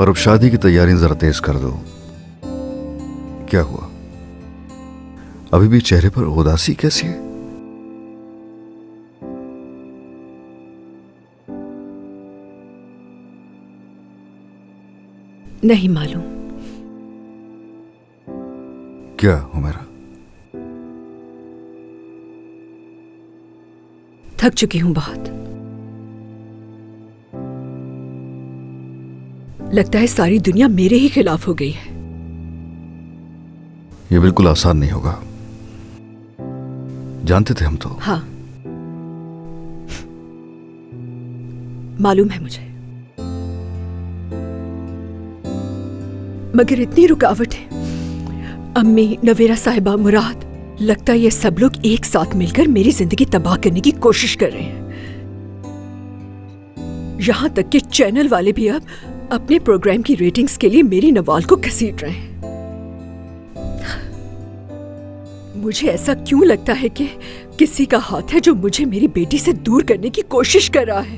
और अब शादी की तैयारियां जरा तेज कर दो। क्या हुआ, अभी भी चेहरे पर उदासी कैसी है? नहीं मालूम। क्या हुमैरा? थक चुकी हूं बहुत। लगता है सारी दुनिया मेरे ही खिलाफ हो गई है। ये बिल्कुल आसान नहीं होगा, जानते थे हम तो। हाँ, मालूम है मुझे, मगर इतनी रुकावटें, अम्मी, नवेरा साहिबा, मुराद, लगता है ये सब लोग एक साथ मिलकर मेरी जिंदगी तबाह करने की कोशिश कर रहे हैं। यहां तक कि चैनल वाले भी अब अपने प्रोग्राम की रेटिंग्स के लिए मेरी नवाल को घसीट रहे हैं। मुझे ऐसा क्यों लगता है कि किसी का हाथ है जो मुझे मेरी बेटी से दूर करने की कोशिश कर रहा है।